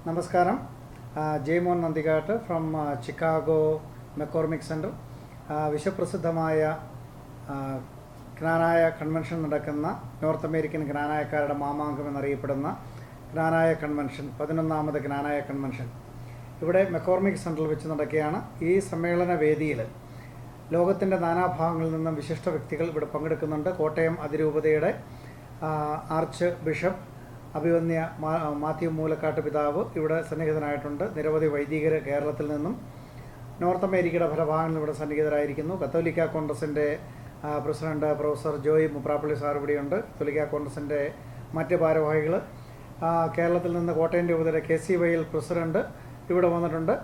നമസ്കാരം. Jaimon Nandikattu from Chicago McCormick centre. വിശ്വപ്രസിദ്ധമായ Knanaya convention നടക്കുന്ന നോർത്ത് അമേരിക്കൻ ജ്ഞാനായക്കാരുടെ മാമാങ്കം എന്നറിയപ്പെടുന്ന ജ്ഞാനായ കൺവെൻഷൻ, 11ാമത് ജ്ഞാനായ കൺവെൻഷൻ ഇവിടെ മെക്കോർമിക് സെൻറ്ററിൽ വെച്ച് നടക്കുകയാണ്. ഈ സമ്മേളന വേദിയിൽ ലോകത്തിൻ്റെ നാനാഭാഗങ്ങളിൽ നിന്നും വിശിഷ്ട വ്യക്തികൾ ഇവിടെ പങ്കെടുക്കുന്നുണ്ട്. കോട്ടയം അതിരൂപതയുടെ ആർച്ച് ബിഷപ്പ് അഭിവന്യ മാത്യു മൂലക്കാട്ട് പിതാവ് ഇവിടെ സന്നിഹിതനായിട്ടുണ്ട്. നിരവധി വൈദികർ കേരളത്തിൽ നിന്നും നോർത്ത് അമേരിക്കയുടെ പല ഭാഗങ്ങളിൽ ഇവിടെ സന്നിഹിതരായിരിക്കുന്നു. കത്തോലിക്ക കോൺഗ്രസിൻ്റെ president professor Joy Muprappally sir ഇവിടെയുണ്ട്. കത്തോലിക്ക കോൺഗ്രസിൻ്റെ മറ്റ് ഭാരവാഹികൾ, കേരളത്തിൽ നിന്ന് കോട്ടയം രൂപതയുടെ KCYL പ്രസിഡന്റ് ഇവിടെ വന്നിട്ടുണ്ട്.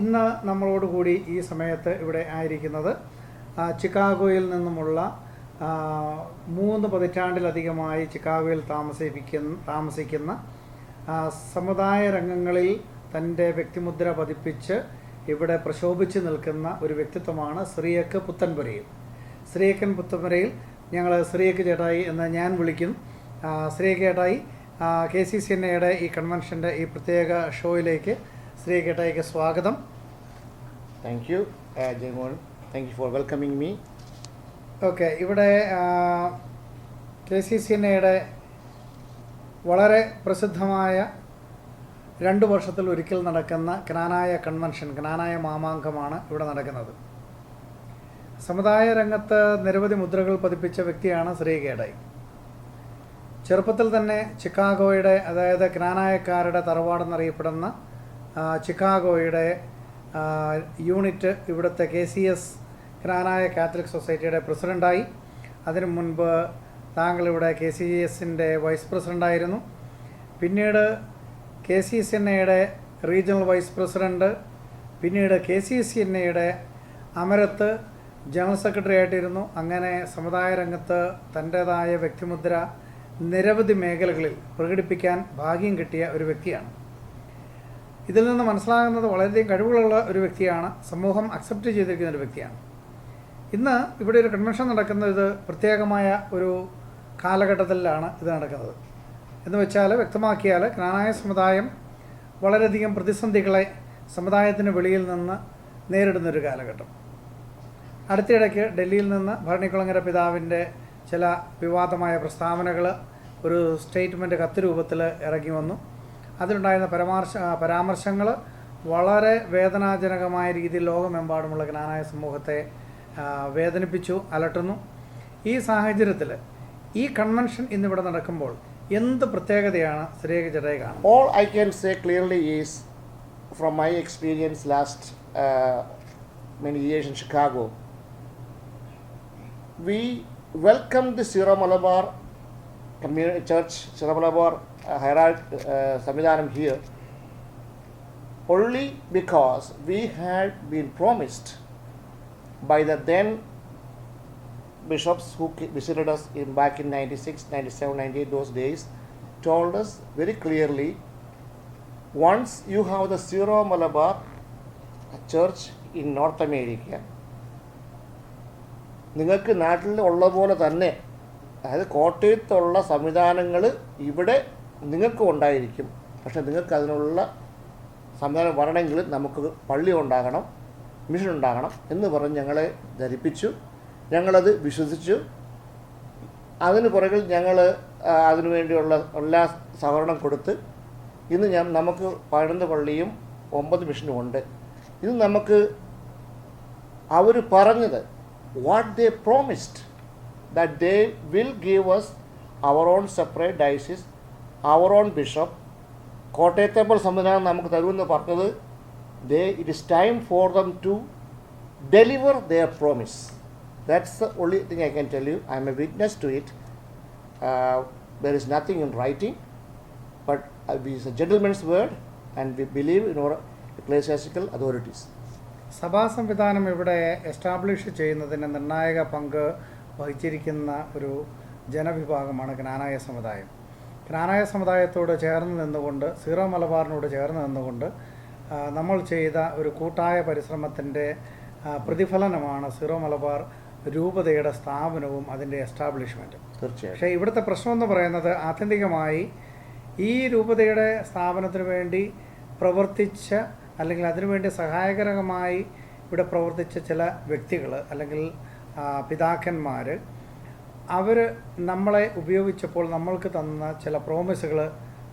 ഇന്ന് നമ്മളോടുകൂടി ഈ സമയത്ത് ഇവിടെ ആയിരിക്കുന്നത് ചിക്കാഗോയിൽ നിന്നുമുള്ള 3 പതിറ്റാണ്ടിലധികമായി ചിക്കാഗോയിൽ താമസിക്കുന്ന സമുദായ രംഗങ്ങളിൽ തൻ്റെ വ്യക്തിമുദ്ര പതിപ്പിച്ച് ഇവിടെ പ്രശോഭിച്ച് നിൽക്കുന്ന ഒരു വ്യക്തിത്വമാണ് ശ്രീയക്ക് പുത്തൻപുരയിൽ. ശ്രീയക്കൻ പുത്തൻപുരയിൽ ഞങ്ങൾ ശ്രീയക്ക് ചേട്ടായി എന്ന് ഞാൻ വിളിക്കും. ശ്രീയക്ക് ചേട്ടായി, KCCNAയുടെ ഈ കൺവെൻഷൻ്റെ ഈ പ്രത്യേക ഷോയിലേക്ക് ശ്രീയക്ക് ചേട്ടായിക്ക് സ്വാഗതം. Thank you Jaimon, thank you for welcoming me. Okay, ഇവിടെ KCCNAയുടെ വളരെ പ്രസിദ്ധമായ 2 വർഷത്തിൽ ഒരിക്കൽ നടക്കുന്ന ജ്ഞാനായ കൺവെൻഷൻ, ജ്ഞാനായ മാമാങ്കമാണ് ഇവിടെ നടക്കുന്നത്. സമുദായ രംഗത്ത് നിരവധി മുദ്രകൾ പതിപ്പിച്ച വ്യക്തിയാണ് ശ്രീകേടായി. ചെറുപ്പത്തിൽ തന്നെ ചിക്കാഗോയുടെ, അതായത് ജ്ഞാനായക്കാരുടെ തറവാടെന്നറിയപ്പെടുന്ന ചിക്കാഗോയുടെ യൂണിറ്റ്, ഇവിടുത്തെ KCS ജ്ഞാനായ കാത്തലിക് സൊസൈറ്റിയുടെ പ്രസിഡൻ്റായി. അതിനു മുൻപ് താങ്കളിവിടെ KCSൻ്റെ വൈസ് പ്രസിഡൻ്റായിരുന്നു. പിന്നീട് KCCNAയുടെ റീജിയണൽ വൈസ് പ്രസിഡൻറ്റ്, പിന്നീട് KCCNAയുടെ അമരത്ത് ജനറൽ സെക്രട്ടറി ആയിട്ടിരുന്നു. അങ്ങനെ സമുദായ രംഗത്ത് തൻ്റേതായ വ്യക്തിമുദ്ര നിരവധി മേഖലകളിൽ പ്രകടിപ്പിക്കാൻ ഭാഗ്യം കിട്ടിയ ഒരു വ്യക്തിയാണ്. ഇതിൽ നിന്ന് മനസ്സിലാകുന്നത് വളരെയധികം കഴിവുകളുള്ള ഒരു വ്യക്തിയാണ്, സമൂഹം അക്സെപ്റ്റ് ചെയ്തിരിക്കുന്ന ഒരു വ്യക്തിയാണ്. ഇന്ന് ഇവിടെ ഒരു കൺവെൻഷൻ നടക്കുന്നത് പ്രത്യേകമായ ഒരു കാലഘട്ടത്തിലാണ് ഇത് നടക്കുന്നത്. എന്ന് വെച്ചാൽ, വ്യക്തമാക്കിയാൽ, ജ്ഞാനായ സമുദായം വളരെയധികം പ്രതിസന്ധികളെ സമുദായത്തിന് വെളിയിൽ നിന്ന് നേരിടുന്നൊരു കാലഘട്ടം. അടുത്തിടയ്ക്ക് ഡൽഹിയിൽ നിന്ന് ഭരണിക്കുളങ്ങര പിതാവിൻ്റെ ചില വിവാദമായ പ്രസ്താവനകൾ ഒരു സ്റ്റേറ്റ്മെൻറ്റ് കത്ത് രൂപത്തിൽ ഇറങ്ങി വന്നു. അതിലുണ്ടായിരുന്ന പരാമർശങ്ങൾ വളരെ വേദനാജനകമായ രീതിയിൽ ലോകമെമ്പാടുമുള്ള ജ്ഞാനായ സമൂഹത്തെ വേദനിപ്പിച്ചു, അലട്ടുന്നു. ഈ സാഹചര്യത്തിൽ ഈ കൺവെൻഷൻ ഇന്നിവിടെ നടക്കുമ്പോൾ എന്ത് പ്രത്യേകതയാണ് ശ്രീയക്ക് ചേട്ടായി കാണുന്നത്? All I can say clearly is, from my experience last many years in Chicago, we welcome the Syro Malabar Community Church, Syro Malabar hierarchy Samvidhanam here only because we had been promised by the then bishops who visited us back in 96, 97, 98, those days, told us very clearly, once you have the Syro Malabar Church in North America, നിങ്ങൾക്ക് നാട്ടിൽ ഉള്ള പോലെ തന്നെ, അതായത് കോട്ടയത്തുള്ള സംവിധാനങ്ങൾ ഇവിടെ നിങ്ങൾക്ക് ഉണ്ടായിരിക്കും. പക്ഷേ നിങ്ങൾക്ക് അതിനുള്ള സംവിധാനം വരണമെങ്കിൽ നമുക്ക് പള്ളി ഉണ്ടാകണം, മിഷൻ ഉണ്ടാകണം എന്ന് പറഞ്ഞ് ഞങ്ങളെ ധരിപ്പിച്ചു. ഞങ്ങളത് വിശ്വസിച്ചു. അതിന് പുറകിൽ ഞങ്ങൾ അതിനു വേണ്ടിയുള്ള എല്ലാ സഹകരണം കൊടുത്ത് ഇന്ന് നമുക്ക് 11 പള്ളിയും 9 മിഷനും ഉണ്ട്. ഇത് നമുക്ക് അവർ പറഞ്ഞത്, what they promised, that they will give us our own separate diocese, our own bishop. കോട്ടയത്തെ പോലെ സംവിധാനം നമുക്ക് തരുമെന്ന് പറഞ്ഞത്, it is time for them to deliver their promise. That's the only thing I can tell you. I am a witness to it. There is nothing in writing, but it is a gentleman's word, and we believe in our ecclesiastical authorities. സഭാ സംവിധാനം ഇവിടെ establish ചെയ്യുന്നതിന് നിർണായക പങ്ക് വഹിച്ചിരിക്കുന്ന ഒരു ജനവിഭാഗമാണ് ജ്ഞാനായ സമുദായം. ജ്ഞാനായ സമുദായത്തോട് ചേർന്ന് നിന്നുകൊണ്ട്, സീറോ മലബാറിനോട് ചേർന്ന് നിന്നുകൊണ്ട് നമ്മൾ ചെയ്ത ഒരു കൂട്ടായ പരിശ്രമത്തിൻ്റെ പ്രതിഫലനമാണ് സീറോ മലബാർ രൂപതയുടെ സ്ഥാപനവും അതിൻ്റെ എസ്റ്റാബ്ലിഷ്മെൻറ്റും. തീർച്ചയായും. പക്ഷേ ഇവിടുത്തെ പ്രശ്നം എന്ന് പറയുന്നത്, ആത്യന്തികമായി ഈ രൂപതയുടെ സ്ഥാപനത്തിന് വേണ്ടി പ്രവർത്തിച്ച അല്ലെങ്കിൽ അതിനുവേണ്ടി സഹായകരമായി ഇവിടെ പ്രവർത്തിച്ച ചില വ്യക്തികൾ അല്ലെങ്കിൽ പിതാക്കന്മാർ, അവർ നമ്മളെ ഉപയോഗിച്ചപ്പോൾ നമ്മൾക്ക് തന്ന ചില പ്രോമിസുകൾ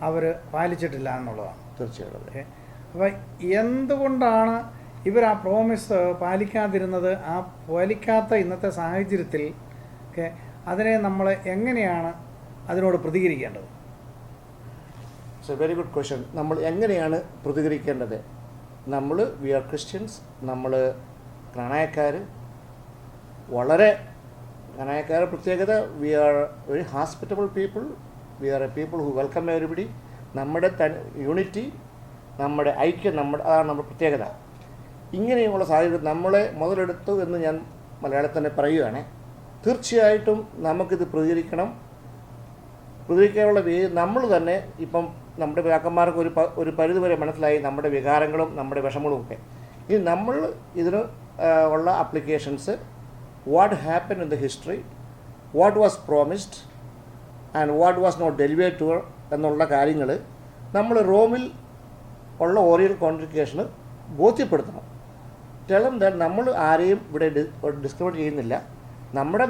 അവർ പാലിച്ചിട്ടില്ല എന്നുള്ളതാണ്. തീർച്ചയായിട്ടും. അപ്പോൾ എന്തുകൊണ്ടാണ് ഇവർ ആ പ്രോമിസ് പാലിക്കാതിരുന്നത്? ആ പാലിക്കാത്ത ഇന്നത്തെ സാഹചര്യത്തിൽ അതിനെ നമ്മൾ എങ്ങനെയാണ് അതിനോട് പ്രതികരിക്കേണ്ടത്? It's a very good question. നമ്മൾ എങ്ങനെയാണ് പ്രതികരിക്കേണ്ടത്? നമ്മൾ വി ആർ ക്രിസ്ത്യൻസ്, നമ്മൾ ക്നാനായക്കാർ, വളരെ ക്നാനായക്കാരുടെ പ്രത്യേകത, we are very hospitable people, we are a people who welcome everybody. നമ്മുടെ യൂണിറ്റി, നമ്മുടെ ഐക്യം, അതാണ് നമ്മുടെ പ്രത്യേകത. ഇങ്ങനെയുള്ള സാഹചര്യം നമ്മളെ മുതലെടുത്തു എന്ന് ഞാൻ മലയാളത്തിൽ തന്നെ പറയുകയാണ്. തീർച്ചയായിട്ടും നമുക്കിത് പ്രതികരിക്കാനുള്ള നമ്മൾ തന്നെ ഇപ്പം നമ്മുടെ പിതാക്കന്മാർക്ക് ഒരു പരിധിവരെ മനസ്സിലായി നമ്മുടെ വികാരങ്ങളും നമ്മുടെ വിഷമങ്ങളും ഒക്കെ. ഇനി നമ്മൾ ഇതിന് ഉള്ള applications, what happen in the history, what was promised and what was not delivered to എന്നുള്ള കാര്യങ്ങൾ നമ്മൾ റോമിൽ ഉള്ള ഓറിയൽ കോൺഗ്രിഗേഷന് ബോധ്യപ്പെടുത്തണം. ടെലം ദാറ്റ് നമ്മൾ ആരെയും ഇവിടെ ഡിസ്ക്രിമിനേറ്റ് ചെയ്യുന്നില്ല.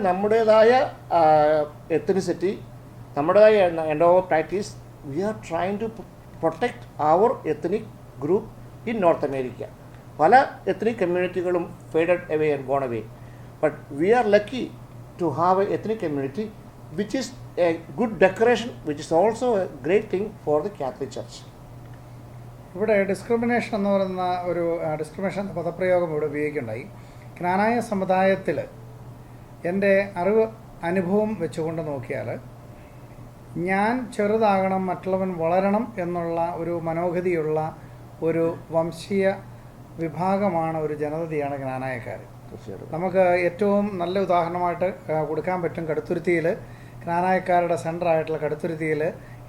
നമ്മുടേതായ എത്തനിസിറ്റി, നമ്മുടേതായ and our practice, we are trying to protect our ethnic group in North America. പല എത്തനിക് കമ്മ്യൂണിറ്റികളും faded away and gone away, but we are lucky to have a ethnic community which is a good decoration, which is also a great thing for the Catholic church. ഇവിടെ discrimination എന്ന് പറയുന്ന ഒരു discrimination പദപ്രയോഗം ഇവിടെ ഉപയോഗിക്കുകയുണ്ടായി. ക്നാനായ സമുദായത്തിൽ എൻ്റെ അനുഭവം വെച്ചുകൊണ്ട് നോക്കിയാൽ, ഞാൻ ചെറുതാകണം മറ്റുള്ളവൻ വളരണം എന്നുള്ള ഒരു മനോഗതിയുള്ള ഒരു വംശീയ വിഭാഗമാണ്, ഒരു ജനതയാണ് ക്നാനായക്കാർ. നമുക്ക് ഏറ്റവും നല്ല ഉദാഹരണമായിട്ട് കൊടുക്കാൻ പറ്റും കടുത്തുരുത്തിയിൽ, ക്നാനായക്കാരുടെ സെൻ്ററായിട്ടുള്ള കടുത്തുരുത്തിയിൽ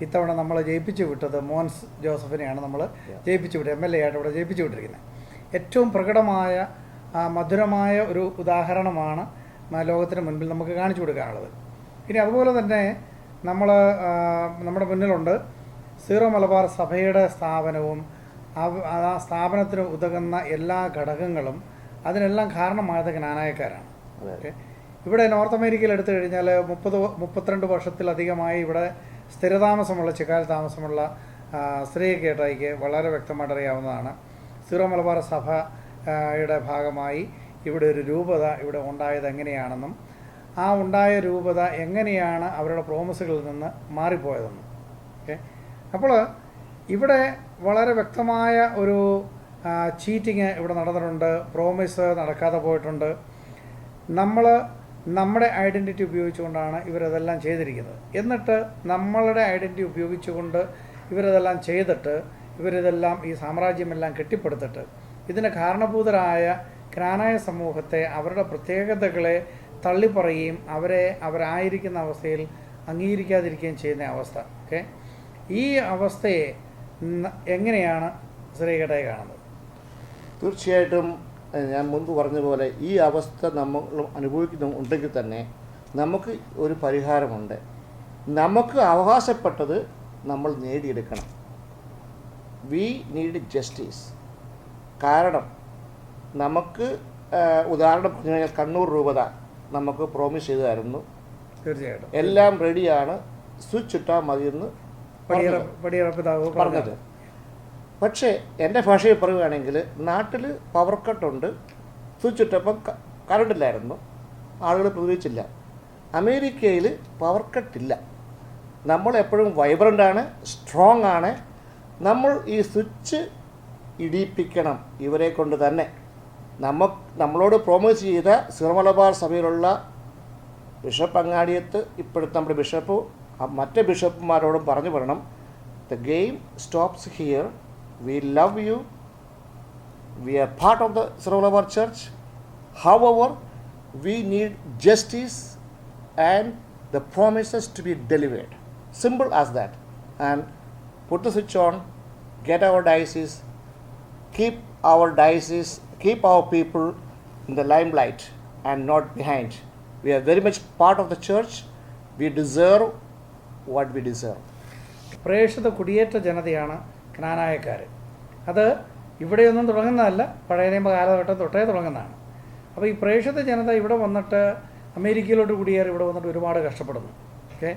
ഇത്തവണ നമ്മൾ ജയിപ്പിച്ചു വിട്ടത് മോൻസ് ജോസഫിനെയാണ് നമ്മൾ ജയിപ്പിച്ചു വിട്ടത്, MLA ആയിട്ട് ഇവിടെ ജയിപ്പിച്ചു വിട്ടിരിക്കുന്നത്. ഏറ്റവും പ്രകടമായ മധുരമായ ഒരു ഉദാഹരണമാണ് ലോകത്തിന് മുൻപിൽ നമുക്ക് കാണിച്ചു കൊടുക്കാനുള്ളത്. ഇനി അതുപോലെ തന്നെ നമ്മുടെ മുന്നിലുണ്ട് സീറോ മലബാർ സഭയുടെ സ്ഥാപനവും ആ സ്ഥാപനത്തിന് ഉതകുന്ന എല്ലാ ഘടകങ്ങളും, അതിനെല്ലാം കാരണമായത് ക്നാനായക്കാരാണ്. ഇവിടെ നോർത്ത് അമേരിക്കയിൽ എടുത്തു കഴിഞ്ഞാൽ 32 വർഷത്തിലധികമായി ഇവിടെ സ്ഥിരതാമസമുള്ള, ചിക്കാൽ താമസമുള്ള സ്ത്രീ കേട്ടായിക്ക് വളരെ വ്യക്തമായിട്ട് അറിയാവുന്നതാണ്. സീറോ മലബാർ സഭയുടെ ഭാഗമായി ഇവിടെ ഒരു രൂപത ഇവിടെ ഉണ്ടായത് എങ്ങനെയാണെന്നും ആ ഉണ്ടായ രൂപത എങ്ങനെയാണ് അവരുടെ പ്രോമിസുകളിൽ നിന്ന് മാറിപ്പോയതെന്നും. അപ്പോൾ ഇവിടെ വളരെ വ്യക്തമായ ഒരു ചീറ്റിങ് ഇവിടെ നടന്നിട്ടുണ്ട്, പ്രോമിസ് നടക്കാതെ പോയിട്ടുണ്ട്. നമ്മുടെ ഐഡൻറ്റിറ്റി ഉപയോഗിച്ചുകൊണ്ടാണ് ഇവരതെല്ലാം ചെയ്തിരിക്കുന്നത്. എന്നിട്ട് നമ്മളുടെ ഐഡൻറ്റിറ്റി ഉപയോഗിച്ചുകൊണ്ട് ഇവരതെല്ലാം ചെയ്തിട്ട് ഇവരിതെല്ലാം ഈ സാമ്രാജ്യമെല്ലാം കെട്ടിപ്പടുത്തിട്ട് ഇതിന് കാരണഭൂതരായ ക്നാനായ സമൂഹത്തെ, അവരുടെ പ്രത്യേകതകളെ തള്ളിപ്പറയുകയും അവരായിരിക്കുന്ന അവസ്ഥയിൽ അംഗീകരിക്കാതിരിക്കുകയും ചെയ്യുന്ന അവസ്ഥ. ഈ അവസ്ഥയെ എങ്ങനെയാണ് ശ്രീകേട്ടായി കാണുന്നത്? തീർച്ചയായിട്ടും ഞാൻ മുൻപ് പറഞ്ഞ പോലെ ഈ അവസ്ഥ നമ്മൾ അനുഭവിക്കുന്നുണ്ടെങ്കിൽ തന്നെ നമുക്ക് ഒരു പരിഹാരമുണ്ട്. നമുക്ക് അവകാശപ്പെട്ടത് നമ്മൾ നേടിയെടുക്കണം. We need justice. കാരണം നമുക്ക് ഉദാഹരണം പറഞ്ഞു കഴിഞ്ഞാൽ കണ്ണൂർ രൂപത നമുക്ക് പ്രോമിസ് ചെയ്തായിരുന്നു, തീർച്ചയായിട്ടും എല്ലാം റെഡിയാണ്, സ്വിച്ച് ഇട്ടാൽ മതിയെന്ന് പറഞ്ഞത്. പക്ഷേ എൻ്റെ ഭാഷയിൽ പറയുകയാണെങ്കിൽ നാട്ടിൽ പവർ കട്ടുണ്ട്, സ്വിച്ച് ഇട്ടപ്പം കറണ്ടില്ലായിരുന്നു, ആളുകൾ പ്രതികരിച്ചില്ല. അമേരിക്കയിൽ പവർ കട്ടില്ല, നമ്മൾ എപ്പോഴും വൈബ്രൻ്റാണ്, സ്ട്രോങ് ആണ്. നമ്മൾ ഈ സ്വിച്ച് ഇടിപ്പിക്കണം ഇവരെ കൊണ്ട് തന്നെ. നമ്മളോട് പ്രോമിസ് ചെയ്ത സീറോ മലബാർ സഭയിലുള്ള ബിഷപ്പ് അങ്ങാടിയത്ത് ഇപ്പോഴത്തെ നമ്മുടെ ബിഷപ്പ് മറ്റ് ബിഷപ്പുമാരോടും പറഞ്ഞു പറയണം, the game stops here. We love you. We are part of the Sierra Leone Church. However, we need justice and the promises to be delivered. Simple as that. And put the switch on, get our diocese, keep our people in the limelight and not behind. We are very much part of the church. We deserve what we deserve. പ്രേക്ഷിത കുടിയേറ്റ ജനതയാണ് ക്നാനായക്കാർ. അത് ഇവിടെയൊന്നും തുടങ്ങുന്നതല്ല, പഴയ നിയമ കാലഘട്ടം തൊട്ടേ തുടങ്ങുന്നതാണ്. അപ്പോൾ ഈ പ്രേക്ഷിത ജനത ഇവിടെ വന്നിട്ട് അമേരിക്കയിലോട്ട് കുടിയേറി ഇവിടെ വന്നിട്ട് ഒരുപാട് കഷ്ടപ്പെടുന്നു. ഓക്കെ,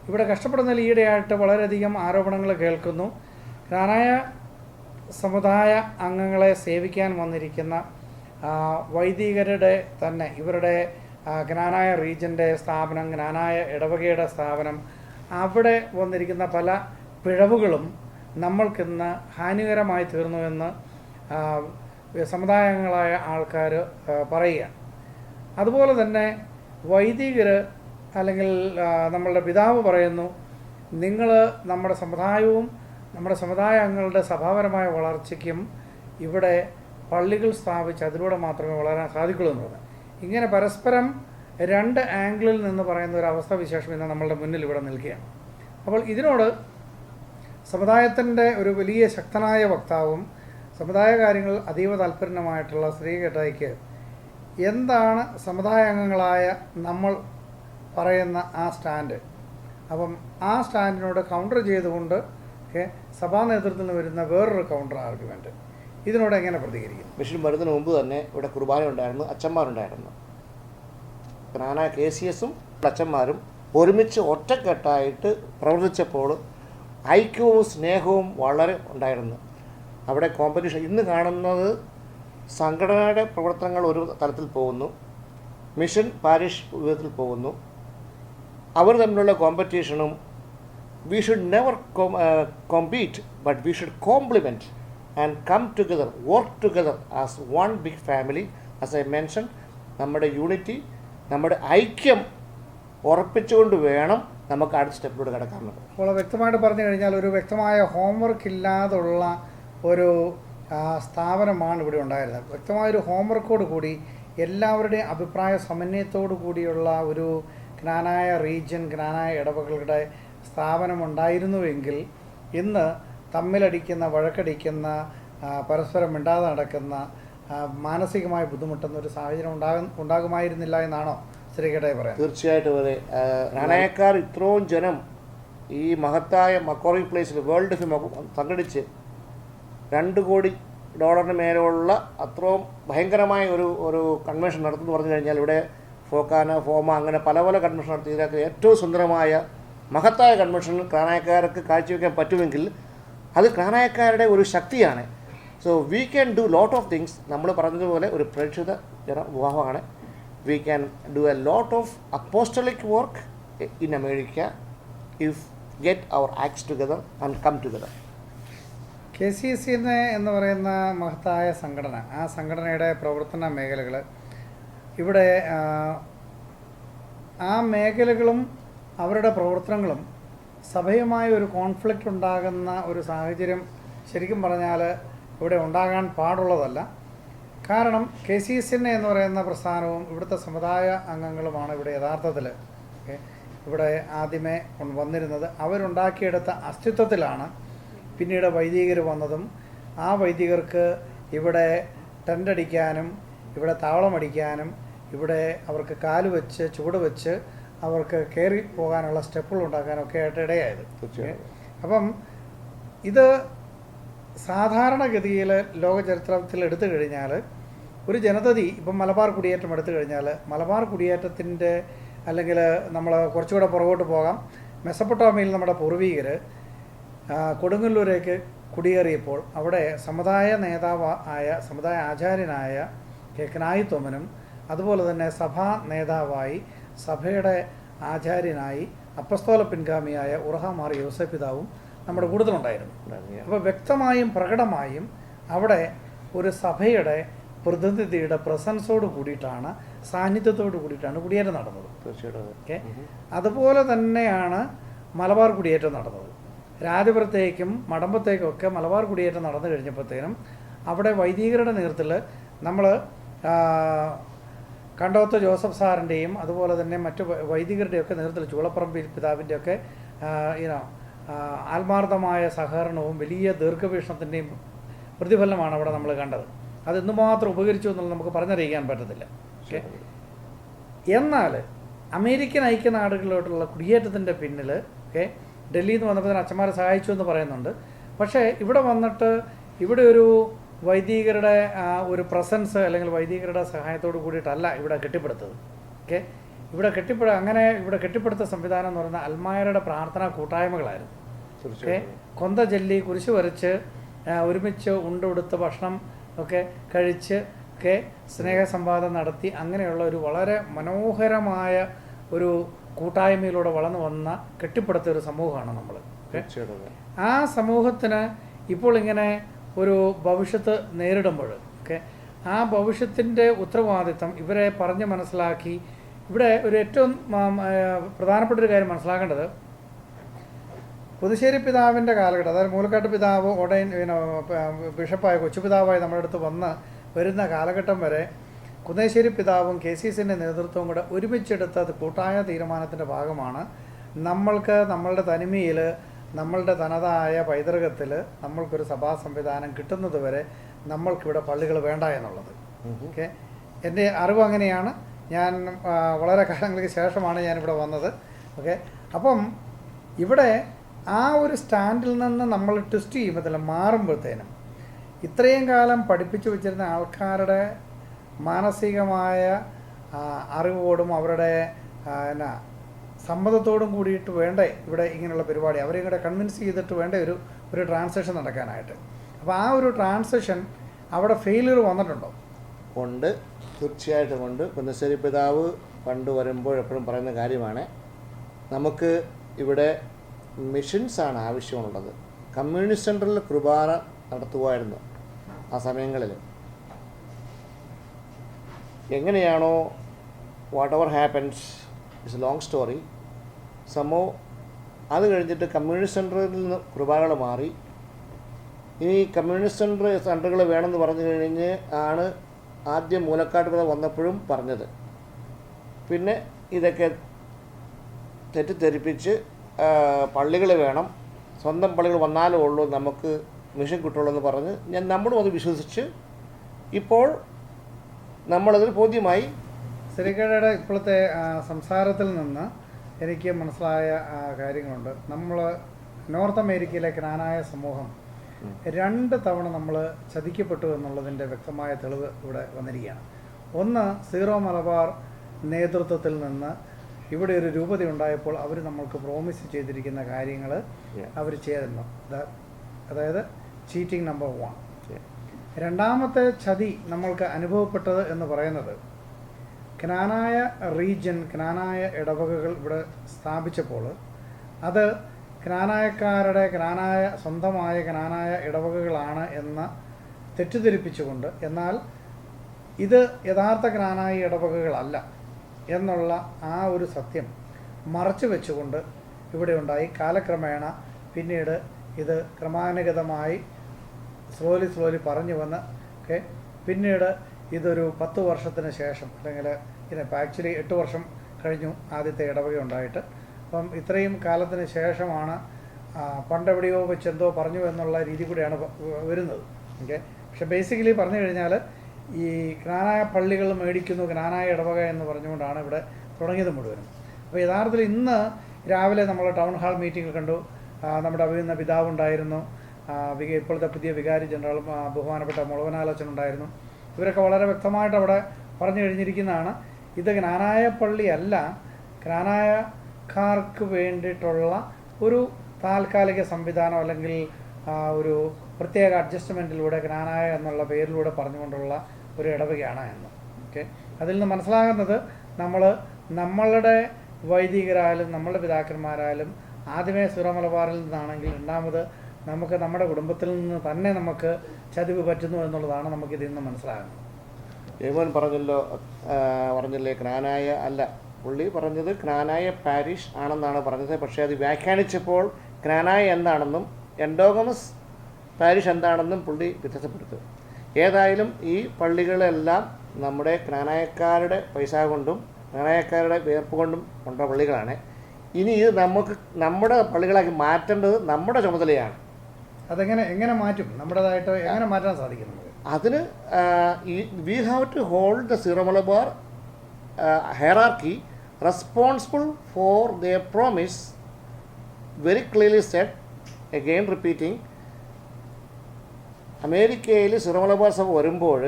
ഇവിടെ കഷ്ടപ്പെടുന്നതിൽ ഈയിടെയായിട്ട് വളരെയധികം ആരോപണങ്ങൾ കേൾക്കുന്നു. ക്നാനായ സമുദായ അംഗങ്ങളെ സേവിക്കാൻ വന്നിരിക്കുന്ന വൈദികരുടെ തന്നെ ഇവരുടെ ക്നാനായ റീജൻ്റെ സ്ഥാപനം, ക്നാനായ ഇടവകയുടെ സ്ഥാപനം, അവിടെ വന്നിരിക്കുന്ന പല പിഴവുകളും നമ്മൾക്കിന്ന് ഹാനികരമായി തീർന്നുവെന്ന് സമുദായങ്ങളായ ആൾക്കാർ പറയുകയാണ്. അതുപോലെ തന്നെ വൈദികർ അല്ലെങ്കിൽ നമ്മളുടെ പിതാവ് പറയുന്നു, നിങ്ങൾ നമ്മുടെ സമുദായവും നമ്മുടെ സമുദായ അംഗങ്ങളുടെ സഭാപരമായ വളർച്ചയ്ക്കും ഇവിടെ പള്ളികൾ സ്ഥാപിച്ച് അതിലൂടെ മാത്രമേ വളരാൻ സാധിക്കുള്ളൂ എന്ന് പറഞ്ഞു. ഇങ്ങനെ പരസ്പരം രണ്ട് ആംഗിളിൽ നിന്ന് പറയുന്ന ഒരു അവസ്ഥ വിശേഷം ഇന്ന് നമ്മളുടെ മുന്നിൽ ഇവിടെ നിൽക്കുകയാണ്. അപ്പോൾ ഇതിനോട് സമുദായത്തിൻ്റെ ഒരു വലിയ ശക്തനായ വക്താവും സമുദായ കാര്യങ്ങളിൽ അതീവ താല്പര്യമായിട്ടുള്ള ശ്രീ കേട്ടായിക്ക് എന്താണ് സമുദായ അംഗങ്ങളായ നമ്മൾ പറയുന്ന ആ സ്റ്റാൻഡ്, അപ്പം ആ സ്റ്റാൻഡിനോട് കൗണ്ടർ ചെയ്തുകൊണ്ട് സഭാ നേതൃത്വത്തിൽ നിന്ന് വരുന്ന വേറൊരു കൗണ്ടർ ആർഗ്യുമെൻറ്റ്, ഇതിനോട് എങ്ങനെ പ്രതികരിക്കും? മിഷൻ വരുന്നതിന് മുമ്പ് തന്നെ ഇവിടെ കുർബാന ഉണ്ടായിരുന്നു, അച്ഛന്മാരുണ്ടായിരുന്നു. ക്നാനായ KCSഉം അച്ഛന്മാരും ഒരുമിച്ച് ഒറ്റക്കെട്ടായിട്ട് പ്രവർത്തിച്ചപ്പോൾ ഐക്യവും സ്നേഹവും വളരെ ഉണ്ടായിരുന്നു. അവിടെ കോമ്പറ്റീഷൻ ഇന്ന് കാണുന്നത് സംഘടനയുടെ പ്രവർത്തനങ്ങൾ ഒരു തലത്തിൽ പോകുന്നു, മിഷൻ പാരിഷ് വിധത്തിൽ പോകുന്നു. അവർ തമ്മിലുള്ള കോമ്പറ്റീഷനും we should never compete, but we should complement and come together, work together as one big family. As I mentioned, നമ്മുടെ യൂണിറ്റി, നമ്മുടെ ഐക്യം ഉറപ്പിച്ചുകൊണ്ട് വേണം നമുക്ക് അടുത്ത സ്റ്റെപ്പിലൂടെ കിടക്കാറുള്ളത്. അപ്പോൾ വ്യക്തമായിട്ട് പറഞ്ഞു കഴിഞ്ഞാൽ ഒരു വ്യക്തമായ ഹോംവർക്ക് ഇല്ലാതുള്ള ഒരു സ്ഥാപനമാണ് ഇവിടെ ഉണ്ടായിരുന്നത്. വ്യക്തമായൊരു ഹോംവർക്കോട് കൂടി എല്ലാവരുടെയും അഭിപ്രായ സമന്വയത്തോടു കൂടിയുള്ള ഒരു ക്നാനായ റീജിയൻ, ക്നാനായ ഇടവകളുടെ സ്ഥാപനം ഉണ്ടായിരുന്നുവെങ്കിൽ ഇന്ന് തമ്മിലടിക്കുന്ന, വഴക്കടിക്കുന്ന, പരസ്പരം മിണ്ടാതെ നടക്കുന്ന, മാനസികമായി ബുദ്ധിമുട്ടുന്ന ഒരു സാഹചര്യം ഉണ്ടാകുമായിരുന്നില്ല എന്നാണോ ശ്രീകേട്ടായി പറയാം? തീർച്ചയായിട്ടും അതെ. ക്നാനായക്കാർ ഇത്രയും ജനം ഈ മഹത്തായ മക്കോറി പ്ലേസിൽ വേൾഡ് ഫിലിം സംഘടിച്ച് $2 കോടി മേലുള്ള അത്രയും ഭയങ്കരമായ ഒരു കൺവെൻഷൻ നടത്തുമെന്ന് പറഞ്ഞു കഴിഞ്ഞാൽ ഇവിടെ ഫോക്കാന, ഫോമ അങ്ങനെ പല പല കൺവെൻഷൻ നടത്തി ഇതിനകത്ത് ഏറ്റവും സുന്ദരമായ മഹത്തായ കൺവെൻഷൻ ക്നാനായക്കാർക്ക് കാഴ്ചവെക്കാൻ പറ്റുമെങ്കിൽ അത് ക്നാനായക്കാരുടെ ഒരു ശക്തിയാണ്. So we can do lot of things. നമ്മൾ പറഞ്ഞതുപോലെ ഒരു പ്രേക്ഷിത വിവാഹമാണ്. We can do a lot of apostolic work in America if get our acts together and come together. KCS എന്ന് പറയുന്ന മഹത്തായ സംഘടന, ആ സംഘടനയുടെ പ്രവർത്തന മേഖലകൾ ഇവിടെ ആ മേഖലകളും അവരുടെ പ്രവർത്തനങ്ങളും സഭയുമായ ഒരു കോൺഫ്ലിക്റ്റ് ഉണ്ടാകുന്ന ഒരു സാഹചര്യം ശരിക്കും പറഞ്ഞാൽ ഇവിടെ ഉണ്ടാകാൻ പാടുള്ളതല്ല. കാരണം KCS എന്ന് പറയുന്ന പ്രസ്ഥാനവും ഇവിടുത്തെ സമുദായ അംഗങ്ങളുമാണ് ഇവിടെ യഥാർത്ഥത്തിൽ ഇവിടെ ആദ്യമേ വന്നിരുന്നത്. അവരുണ്ടാക്കിയെടുത്ത അസ്തിത്വത്തിലാണ് പിന്നീട് വൈദികർ വന്നതും ആ വൈദികർക്ക് ഇവിടെ ടെൻ്റടിക്കാനും ഇവിടെ താവളമടിക്കാനും ഇവിടെ അവർക്ക് കാല് വെച്ച് ചുവട് വെച്ച് അവർക്ക് കയറി പോകാനുള്ള സ്റ്റെപ്പുകൾ ഉണ്ടാക്കാനൊക്കെ ആയിട്ട് ഇടയായത്. അപ്പം ഇത് സാധാരണഗതിയിൽ ലോക ചരിത്രത്തിൽ എടുത്തു കഴിഞ്ഞാൽ ഒരു ജനതതി ഇപ്പം മലബാർ കുടിയേറ്റം എടുത്തു കഴിഞ്ഞാൽ മലബാർ കുടിയേറ്റത്തിൻ്റെ അല്ലെങ്കിൽ നമ്മൾ കുറച്ചുകൂടെ പുറകോട്ട് പോകാം. മെസപ്പൊട്ടോമിയയിൽ നമ്മുടെ പൂർവീകർ കൊടുങ്ങല്ലൂരേക്ക് കുടിയേറിയപ്പോൾ അവിടെ സമുദായ സമുദായ ആചാര്യനായ ക്നായി തോമനും അതുപോലെ തന്നെ സഭാ നേതാവായി സഭയുടെ ആചാര്യനായി അപ്പസ്തോല പിൻഗാമിയായ ഉറഹ മാർ യോസേഫ് പിതാവും നമ്മുടെ കൂടുതലുണ്ടായിരുന്നു. അപ്പോൾ വ്യക്തമായും പ്രകടമായും അവിടെ ഒരു സഭയുടെ പ്രതിനിധിയുടെ പ്രസൻസോട് കൂടിയിട്ടാണ്, സാന്നിധ്യത്തോട് കൂടിയിട്ടാണ് കുടിയേറ്റം നടന്നത്. ഓക്കെ, അതുപോലെ തന്നെയാണ് മലബാർ കുടിയേറ്റം നടന്നത്. രാജപുരത്തേക്കും മടമ്പത്തേക്കും ഒക്കെ മലബാർ കുടിയേറ്റം നടന്നു കഴിഞ്ഞപ്പോഴത്തേനും അവിടെ വൈദികരുടെ നേതൃത്വത്തിൽ നമ്മൾ കണ്ടോത്ത് ജോസഫ് സാറിൻ്റെയും അതുപോലെ തന്നെ മറ്റു വൈദികരുടെയൊക്കെ നേതൃത്വത്തിൽ ചൂളപ്പറമ്പ് പിതാവിൻ്റെയൊക്കെ ആത്മാർത്ഥമായ സഹകരണവും വലിയ ദീർഘവീക്ഷണത്തിൻ്റെയും പ്രതിഫലനമാണ് അവിടെ നമ്മൾ കണ്ടത്. അത് എന്തുമാത്രം ഉപകരിച്ചു എന്നുള്ളത് നമുക്ക് പറഞ്ഞറിയിക്കാൻ പറ്റത്തില്ല. ഓക്കെ, എന്നാൽ അമേരിക്കൻ ഐക്യനാടുകളിലോട്ടുള്ള കുടിയേറ്റത്തിൻ്റെ പിന്നിൽ ഡൽഹിയിൽ നിന്ന് വന്നപ്പോൾ അച്ഛന്മാരെ സഹായിച്ചു എന്ന് പറയുന്നുണ്ട്. പക്ഷേ ഇവിടെ വന്നിട്ട് ഇവിടെ ഒരു വൈദികരുടെ ഒരു പ്രസൻസ് അല്ലെങ്കിൽ വൈദികരുടെ സഹായത്തോട് കൂടിയിട്ടല്ല ഇവിടെ കെട്ടിപ്പടുത്തത്. ഓക്കെ, ഇവിടെ കെട്ടിപ്പടുത്ത സംവിധാനം എന്ന് പറയുന്നത് അൽമായരുടെ പ്രാർത്ഥനാ കൂട്ടായ്മകളായിരുന്നു. ഓക്കെ, കൊന്ത ചൊല്ലി കുരിശ് വരച്ച് ഒരുമിച്ച് ഉണ്ടുടുത്ത് ഭക്ഷണം ഒക്കെ കഴിച്ച് ഒക്കെ സ്നേഹസംവാദം നടത്തി അങ്ങനെയുള്ള ഒരു വളരെ മനോഹരമായ ഒരു കൂട്ടായ്മയിലൂടെ വളർന്നു വന്ന കെട്ടിപ്പടുത്ത ഒരു സമൂഹമാണ് നമ്മൾ. ആ സമൂഹത്തിന് ഇപ്പോൾ ഇങ്ങനെ ഒരു ഭവിഷ്യത്ത് നേരിടുമ്പോൾ ആ ഭവിഷ്യത്തിൻ്റെ ഉത്തരവാദിത്തം ഇവരെ പറഞ്ഞ് മനസ്സിലാക്കി. ഇവിടെ ഒരു ഏറ്റവും പ്രധാനപ്പെട്ട ഒരു കാര്യം മനസ്സിലാക്കേണ്ടത്, പുതുശ്ശേരി പിതാവിൻ്റെ കാലഘട്ടം, അതായത് മൂലക്കാട്ട് പിതാവ് ബിഷപ്പായ കൊച്ചുപിതാവായി നമ്മുടെ അടുത്ത് വരുന്ന കാലഘട്ടം വരെ കുന്നേശ്ശേരി പിതാവും KCCൻ്റെ നേതൃത്വവും കൂടെ ഒരുമിച്ചെടുത്ത കൂട്ടായ തീരുമാനത്തിൻ്റെ ഭാഗമാണ് നമ്മൾക്ക് നമ്മളുടെ തനിമയിൽ നമ്മളുടെ തനതായ പൈതൃകത്തിൽ നമ്മൾക്കൊരു സഭാ സംവിധാനം കിട്ടുന്നത് വരെ നമ്മൾക്കിവിടെ പള്ളികൾ വേണ്ട എന്നുള്ളത്. ഓക്കെ, എൻ്റെ അറിവ് അങ്ങനെയാണ്. ഞാൻ വളരെ കാലങ്ങൾക്ക് ശേഷമാണ് ഞാനിവിടെ വന്നത്. ഓക്കെ, അപ്പം ഇവിടെ ആ ഒരു സ്റ്റാൻഡിൽ നിന്ന് നമ്മൾ ട്വിസ്റ്റ് ചെയ്യുമ്പോഴത്തേനും മാറുമ്പോഴത്തേനും ഇത്രയും കാലം പഠിപ്പിച്ചു വെച്ചിരുന്ന ആൾക്കാരുടെ മാനസികമായ അറിവോടും അവരുടെ സമ്മതത്തോടും കൂടിയിട്ട് വേണ്ടേ ഇവിടെ ഇങ്ങനെയുള്ള പരിപാടി, അവരെ കൂടെ കൺവിൻസ് ചെയ്തിട്ട് വേണ്ട ഒരു ട്രാൻസാക്ഷൻ നടക്കാനായിട്ട്. അപ്പോൾ ആ ഒരു ട്രാൻസാക്ഷൻ അവിടെ ഫെയിലിയർ വന്നിട്ടുണ്ടോ? ഉണ്ട്, തീർച്ചയായിട്ടും ഉണ്ട്. കുന്നശ്ശേരി പിതാവ് പണ്ട് വരുമ്പോൾ എപ്പോഴും പറയുന്ന കാര്യമാണ്, നമുക്ക് ഇവിടെ മിഷൻസാണ് ആവശ്യമുള്ളത്. കമ്മ്യൂണിസ്റ്റ് സെൻറ്ററിൽ കുർബാന നടത്തുമായിരുന്നു ആ സമയങ്ങളിൽ. എങ്ങനെയാണോ what ever happens it's A long story. അത് കഴിഞ്ഞിട്ട് കമ്മ്യൂണിസ്റ്റ് സെൻറ്ററിൽ നിന്ന് കുർബാനകൾ മാറി. ഇനി കമ്മ്യൂണിസ്റ്റ് സെൻറ്ററുകൾ വേണമെന്ന് പറഞ്ഞു കഴിഞ്ഞ് ആണ് ആദ്യം മൂലക്കാട്ട് പിതാവ് വന്നപ്പോഴും പറഞ്ഞത്. പിന്നെ ഇതൊക്കെ തെറ്റിദ്ധരിപ്പിച്ച് പള്ളികൾ വേണം, സ്വന്തം പള്ളികൾ വന്നാലേ ഉള്ളൂ നമുക്ക് മിഷൻ കിട്ടുള്ളൂ എന്ന് പറഞ്ഞ് നമ്മളും അത് വിശ്വസിച്ച് ഇപ്പോൾ നമ്മളതിൽ ബോധ്യമായി. ശ്രീകടയുടെ ഇപ്പോഴത്തെ സംസാരത്തിൽ നിന്ന് എനിക്ക് മനസ്സിലായ കാര്യങ്ങളുണ്ട്. നമ്മൾ നോർത്ത് അമേരിക്കയിലെ ക്നാനായ സമൂഹം 2 തവണ നമ്മൾ ചതിക്കപ്പെട്ടു എന്നുള്ളതിൻ്റെ വ്യക്തമായ തെളിവ് ഇവിടെ വന്നിരിക്കുകയാണ്. ഒന്ന്, സീറോ മലബാർ നേതൃത്വത്തിൽ നിന്ന് ഇവിടെ ഒരു രൂപത ഉണ്ടായപ്പോൾ അവർ നമ്മൾക്ക് പ്രോമിസ് ചെയ്തിരിക്കുന്ന കാര്യങ്ങൾ അവർ ചെയ്തിരുന്നു. അതായത് ചീറ്റിംഗ് നമ്പർ 1. രണ്ടാമത്തെ ചതി നമ്മൾക്ക് അനുഭവപ്പെട്ടത് എന്ന് പറയുന്നത്, ക്നാനായ റീജിയൻ, ക്നാനായ ഇടവകകൾ ഇവിടെ സ്ഥാപിച്ചപ്പോൾ അത് സ്വന്തമായ ക്നാനായ ഇടവകകളാണ് എന്ന് തെറ്റിദ്ധരിപ്പിച്ചുകൊണ്ട്, എന്നാൽ ഇത് യഥാർത്ഥ ക്നാനായ ഇടവകകളല്ല എന്നുള്ള ആ ഒരു സത്യം മറച്ചു വെച്ചുകൊണ്ട് ഇവിടെ ഉണ്ടായി. കാലക്രമേണ പിന്നീട് ഇത് ക്രമാനുഗതമായി സ്ലോലി പറഞ്ഞു വന്ന് പിന്നീട് ഇതൊരു 10 വർഷത്തിന് ശേഷം, അല്ലെങ്കിൽ ആക്ച്വലി 8 വർഷം കഴിഞ്ഞു ആദ്യത്തെ ഇടവക ഉണ്ടായിട്ട്. അപ്പം ഇത്രയും കാലത്തിന് ശേഷമാണ് പണ്ടെവിടെയോ വെച്ച് എന്തോ പറഞ്ഞു എന്നുള്ള രീതി കൂടിയാണ് വരുന്നത്. ഓക്കെ, പക്ഷെ ബേസിക്കലി പറഞ്ഞു കഴിഞ്ഞാൽ ഈ ക്നാനായ പള്ളികൾ മേടിക്കുന്നു, ക്നാനായ ഇടവക എന്ന് പറഞ്ഞുകൊണ്ടാണ് ഇവിടെ തുടങ്ങിയത് മുഴുവനും. അപ്പോൾ യഥാർത്ഥത്തിൽ ഇന്ന് രാവിലെ നമ്മൾ ടൗൺ ഹാൾ മീറ്റിംഗ് കണ്ടു. നമ്മുടെ അഭിനന്ദ പിതാവുണ്ടായിരുന്നു, ഇപ്പോഴത്തെ പുതിയ വികാരി ജനറൽ ബഹുമാനപ്പെട്ട മുളവനാലച്ചനുണ്ടായിരുന്നു. ഇവരൊക്കെ വളരെ വ്യക്തമായിട്ട് അവിടെ പറഞ്ഞു കഴിഞ്ഞിരിക്കുന്നതാണ്, ഇത് ക്നാനായ പള്ളിയല്ല, ക്നാനായക്കാർക്ക് വേണ്ടിയിട്ടുള്ള ഒരു താൽക്കാലിക സംവിധാനം അല്ലെങ്കിൽ ഒരു പ്രത്യേക അഡ്ജസ്റ്റ്മെൻറ്റിലൂടെ ക്നാനായ എന്നുള്ള പേരിലൂടെ പറഞ്ഞുകൊണ്ടുള്ള ഒരു ഇടവകയാണ് എന്ന്. ഓക്കെ, അതിൽ നിന്ന് മനസ്സിലാകുന്നത് നമ്മളുടെ വൈദികരായാലും നമ്മളുടെ പിതാക്കന്മാരായാലും ആദ്യമേ സീറോ മലബാറിൽ നിന്നാണെങ്കിൽ രണ്ടാമത് നമുക്ക് നമ്മുടെ കുടുംബത്തിൽ നിന്ന് തന്നെ നമുക്ക് ചതിവ് പറ്റുന്നു എന്നുള്ളതാണ് നമുക്കിതിൽ നിന്ന് മനസ്സിലാകുന്നത്. ഏവൻ പറഞ്ഞില്ലേ ക്നാനായ അല്ല, പുള്ളി പറഞ്ഞത് ക്നാനായ പാരിഷ് ആണെന്നാണ് പറഞ്ഞത്. പക്ഷേ അത് വ്യാഖ്യാനിച്ചപ്പോൾ ക്നാനായ എന്താണെന്നും എൻഡോഗമസ് പാരിഷ് എന്താണെന്നും പുള്ളി വ്യത്യാസപ്പെടുത്തും. ഏതായാലും ഈ പള്ളികളെല്ലാം നമ്മുടെ ക്നാനായക്കാരുടെ പൈസ കൊണ്ടും ക്നാനായക്കാരുടെ വേർപ്പ് കൊണ്ടും കൊണ്ട പള്ളികളാണ്. ഇനി ഇത് നമ്മുടെ പള്ളികളാക്കി മാറ്റേണ്ടത് നമ്മുടെ ചുമതലയാണ്. എങ്ങനെ മാറ്റും? നമ്മുടേതായിട്ട് എങ്ങനെ മാറ്റാൻ സാധിക്കും? അതിന് we have to hold the Syro Malabar hierarchy responsible for their promise very clearly said, again repeating, അമേരിക്കയിൽ സിറോ മലബാർ സഭ വരുമ്പോൾ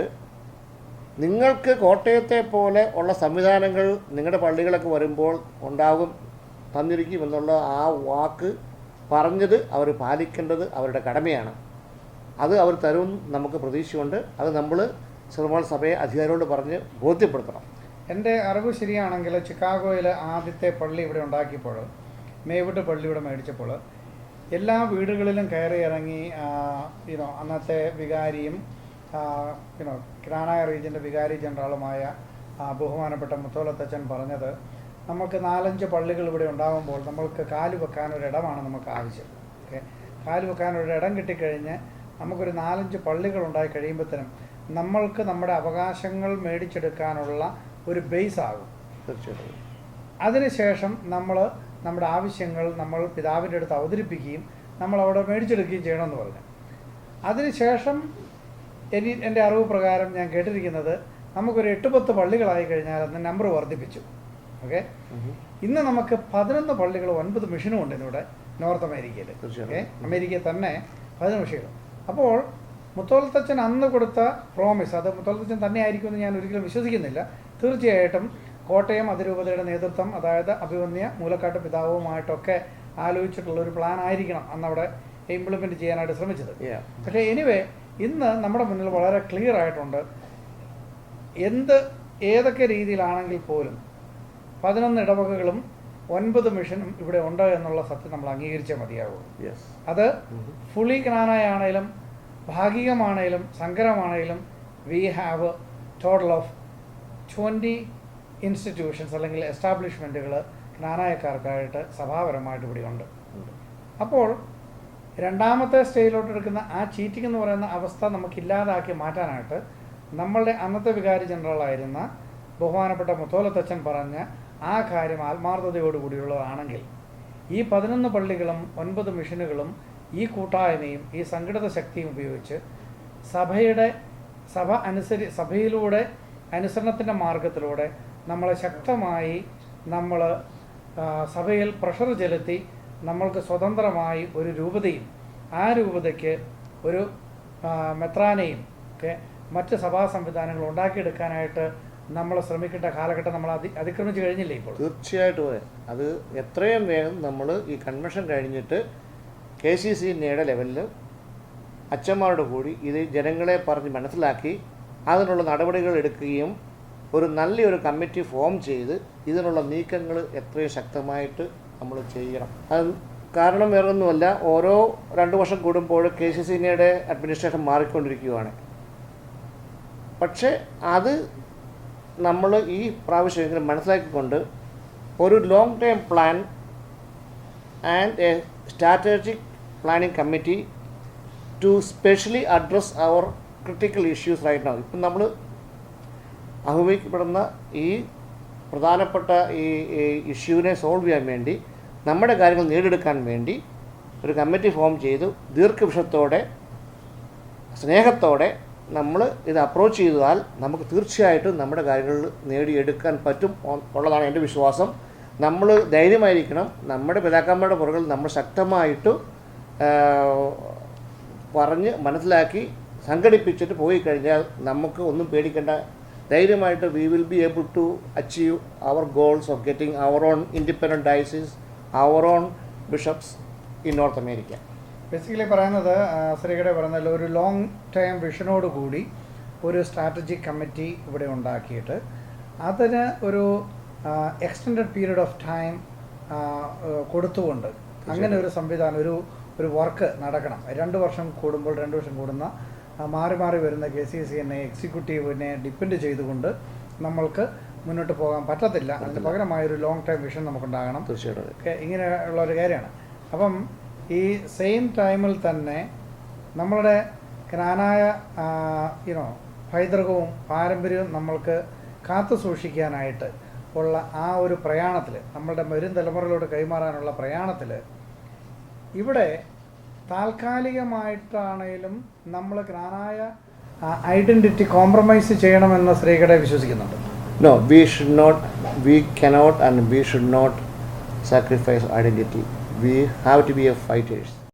നിങ്ങൾക്ക് കോട്ടയത്തെ പോലെ ഉള്ള സംവിധാനങ്ങൾ നിങ്ങളുടെ പള്ളികളൊക്കെ വരുമ്പോൾ ഉണ്ടാകും തന്നിരിക്കുമെന്നുള്ള ആ വാക്ക് പറഞ്ഞത് അവർ പാലിക്കേണ്ടത് അവരുടെ കടമയാണ്. അത് അവർ തരും നമുക്ക് പ്രതീക്ഷയുണ്ട്. അത് നമ്മൾ സിറോ മലബാർ സഭയെ അധികാരികളോട് പറഞ്ഞ് ബോധ്യപ്പെടുത്തണം. എൻ്റെ അറിവ് ശരിയാണെങ്കിൽ ചിക്കാഗോയിൽ ആദ്യത്തെ പള്ളി ഇവിടെ ഉണ്ടാക്കിയപ്പോൾ, മേവിട്ട് പള്ളി ഇവിടെ മേടിച്ചപ്പോൾ എല്ലാ വീടുകളിലും കയറി ഇറങ്ങി അന്നത്തെ വികാരിയും ഗ്രാനായ റീജിയൻ്റെ വികാരി ജനറലുമായ ബഹുമാനപ്പെട്ട മുത്തോലത്തച്ഛൻ പറഞ്ഞത്, നമുക്ക് 4-5 പള്ളികൾ ഇവിടെ ഉണ്ടാകുമ്പോൾ നമ്മൾക്ക് കാല് വെക്കാനൊരിടമാണ് നമുക്ക് ആവശ്യം. ഓക്കെ, കാല് വെക്കാനൊരിടം കിട്ടിക്കഴിഞ്ഞ് നമുക്കൊരു 4-5 പള്ളികൾ ഉണ്ടായി കഴിയുമ്പോഴത്തേനും നമ്മൾക്ക് നമ്മുടെ അവകാശങ്ങൾ മേടിച്ചെടുക്കാനുള്ള ഒരു ബേസ് ആകും. തീർച്ചയായിട്ടും അതിനുശേഷം നമ്മൾ നമ്മുടെ ആവശ്യങ്ങൾ നമ്മൾ പിതാവിൻ്റെ അടുത്ത് അവതരിപ്പിക്കുകയും നമ്മൾ അവിടെ മേടിച്ചെടുക്കുകയും ചെയ്യണമെന്ന് പറഞ്ഞു. അതിനുശേഷം എൻ്റെ അറിവ് പ്രകാരം ഞാൻ കേട്ടിരിക്കുന്നത് നമുക്കൊരു 8-10 പള്ളികളായി കഴിഞ്ഞാൽ അന്ന് നമ്പർ വർദ്ധിപ്പിച്ചു. ഓക്കെ, ഇന്ന് നമുക്ക് 11 പള്ളികൾ 9 മിഷനും ഉണ്ട് ഇവിടെ നോർത്ത് അമേരിക്കയിൽ. ഓക്കെ, അമേരിക്കയിൽ തന്നെ 11 മിഷനുകൾ. അപ്പോൾ മുത്തോലത്തച്ഛൻ അന്ന് കൊടുത്ത പ്രോമിസ്, അത് മുത്തോലത്തച്ഛൻ തന്നെ ആയിരിക്കുമെന്ന് ഞാൻ ഒരിക്കലും വിശ്വസിക്കുന്നില്ല. തീർച്ചയായിട്ടും കോട്ടയം അതിരൂപതയുടെ നേതൃത്വം, അതായത് അഭിവന്യ മൂലക്കാട്ട് പിതാവുമായിട്ടൊക്കെ ആലോചിച്ചിട്ടുള്ളൊരു പ്ലാൻ ആയിരിക്കണം അന്നവിടെ ഇംപ്ലിമെൻറ്റ് ചെയ്യാനായിട്ട് ശ്രമിച്ചത്. പക്ഷേ എനിവേ ഇന്ന് നമ്മുടെ മുന്നിൽ വളരെ ക്ലിയർ ആയിട്ടുണ്ട്. ഏതൊക്കെ രീതിയിലാണെങ്കിൽ പോലും 11 ഇടവകകളും 9 മിഷനും ഇവിടെ ഉണ്ട് എന്നുള്ള സത്യം നമ്മൾ അംഗീകരിച്ചേ മതിയാകും. അത് ഫുള്ളി ജ്ഞാനായാണേലും ഭാഗികമാണേലും സങ്കരമാണേലും we have total of 20 institutions അല്ലെങ്കിൽ എസ്റ്റാബ്ലിഷ്മെൻറ്റുകൾ ജ്ഞാനായക്കാർക്കായിട്ട് സഭാപരമായിട്ട് ഇവിടെ ഉണ്ട്. അപ്പോൾ രണ്ടാമത്തെ സ്റ്റേജിലോട്ട് എടുക്കുന്ന ആ ചീറ്റിംഗ് എന്ന് പറയുന്ന അവസ്ഥ നമുക്കില്ലാതാക്കി മാറ്റാനായിട്ട് നമ്മളുടെ അന്നത്തെ വികാരി ജനറലായിരുന്ന ബഹുമാനപ്പെട്ട മുത്തോലത്തച്ഛൻ പറഞ്ഞ ആ കാര്യം ആത്മാർത്ഥതയോടുകൂടിയുള്ളതാണെങ്കിൽ ഈ 11 പള്ളികളും 9 മിഷനുകളും ഈ കൂട്ടായ്മയും ഈ സംഘടിത ശക്തിയും ഉപയോഗിച്ച് സഭയിലൂടെ അനുസരണത്തിൻ്റെ മാർഗത്തിലൂടെ നമ്മളെ ശക്തമായി നമ്മൾ സഭയിൽ പ്രഷർ ചെലുത്തി നമ്മൾക്ക് സ്വതന്ത്രമായി ഒരു രൂപതയും ആ രൂപതയ്ക്ക് ഒരു മെത്രാനെയും ഒക്കെ മറ്റ് സഭാ സംവിധാനങ്ങൾ ഉണ്ടാക്കിയെടുക്കാനായിട്ട് നമ്മൾ ശ്രമിക്കേണ്ട കാലഘട്ടം നമ്മൾ അതിക്രമിച്ച് കഴിഞ്ഞില്ലേ ഇപ്പോൾ? തീർച്ചയായിട്ടും അത് എത്രയും വേഗം നമ്മൾ ഈ കൺവെൻഷൻ കഴിഞ്ഞിട്ട് KCCNയുടെ ലെവലിൽ അച്ഛന്മാരോട് കൂടി ഇത് ജനങ്ങളെ പറഞ്ഞ് മനസ്സിലാക്കി അതിനുള്ള നടപടികൾ എടുക്കുകയും നല്ലൊരു കമ്മിറ്റി ഫോം ചെയ്ത് ഇതിനുള്ള നീക്കങ്ങൾ എത്രയും ശക്തമായിട്ട് നമ്മൾ ചെയ്യണം. അത് കാരണം വേറൊന്നുമല്ല, ഓരോ 2 വർഷം കൂടുമ്പോൾ KCCNയുടെ അഡ്മിനിസ്ട്രേഷൻ മാറിക്കൊണ്ടിരിക്കുകയാണ്. പക്ഷേ അത് നമ്മൾ ഈ പ്രാവശ്യമെങ്കിലും മനസ്സിലാക്കിക്കൊണ്ട് ഒരു long term plan and a strategic planning committee to specially address our critical issues right now. ഇപ്പം നമ്മൾ അഭിമുഖീകരിക്കപ്പെടുന്ന ഈ പ്രധാനപ്പെട്ട ഈ ഇഷ്യൂവിനെ സോൾവ് ചെയ്യാൻ വേണ്ടി നമ്മുടെ കാര്യങ്ങൾ നേടിയെടുക്കാൻ വേണ്ടി ഒരു കമ്മിറ്റി ഫോം ചെയ്തു ദീർഘവിഷത്തോടെ സ്നേഹത്തോടെ നമ്മൾ ഇത് അപ്രോച്ച് ചെയ്താൽ നമുക്ക് തീർച്ചയായിട്ടും നമ്മുടെ കാര്യങ്ങൾ നേടിയെടുക്കാൻ പറ്റും ഉള്ളതാണ് എൻ്റെ വിശ്വാസം. നമ്മൾ ധൈര്യമായിരിക്കണം. നമ്മുടെ പിതാക്കന്മാരുടെ പുറകിൽ നമ്മൾ ശക്തമായിട്ട് പറഞ്ഞ് മനസ്സിലാക്കി സംഘടിപ്പിച്ചിട്ട് പോയി കഴിഞ്ഞാൽ നമുക്ക് ഒന്നും പേടിക്കേണ്ട. ധൈര്യമായിട്ട് we will be able to achieve our goals of getting our own independent diocese, our own bishops in North America. Basically പറയുന്നത് ശ്രീകടെ പറയുന്നത് ഒരു ലോങ് ടൈം വിഷനോട് കൂടി ഒരു സ്ട്രാറ്റജിക് കമ്മിറ്റി ഇവിടെ ഉണ്ടാക്കിയിട്ട് അതിന് ഒരു എക്സ്റ്റെൻഡഡ് പീരീഡ് ഓഫ് ടൈം കൊടുത്തുകൊണ്ട് അങ്ങനെ ഒരു സംവിധാനം ഒരു വർക്ക് നടക്കണം. 2 വർഷം കൂടുമ്പോൾ 2 വർഷം കൂടുന്ന മാറി മാറി വരുന്ന KCCNA എക്സിക്യൂട്ടീവിനെ ഡിപ്പെൻഡ് ചെയ്തുകൊണ്ട് നമ്മൾക്ക് മുന്നോട്ട് പോകാൻ പറ്റത്തില്ല. അതിന് പകരമായൊരു ലോങ് ടൈം വിഷൻ നമുക്കുണ്ടാകണം. തീർച്ചയായിട്ടും ഇങ്ങനെയുള്ള ഒരു കാര്യമാണ്. അപ്പം ഈ സെയിം ടൈമിൽ തന്നെ നമ്മളുടെ ജ്ഞാനായ പൈതൃകവും പാരമ്പര്യവും നമ്മൾക്ക് കാത്തു സൂക്ഷിക്കാനായിട്ട് ഉള്ള ആ ഒരു പ്രയാണത്തിൽ, നമ്മളുടെ വരും തലമുറയിലോട്ട് കൈമാറാനുള്ള പ്രയാണത്തിൽ ഇവിടെ താൽക്കാലികമായിട്ടാണേലും നമ്മൾ ജ്ഞാനായ ഐഡൻറ്റിറ്റി കോംപ്രമൈസ് ചെയ്യണമെന്ന് ശ്രീകടെ വിശ്വസിക്കുന്നുണ്ട്. No, we cannot and we should not sacrifice identity. we have to be a fighters.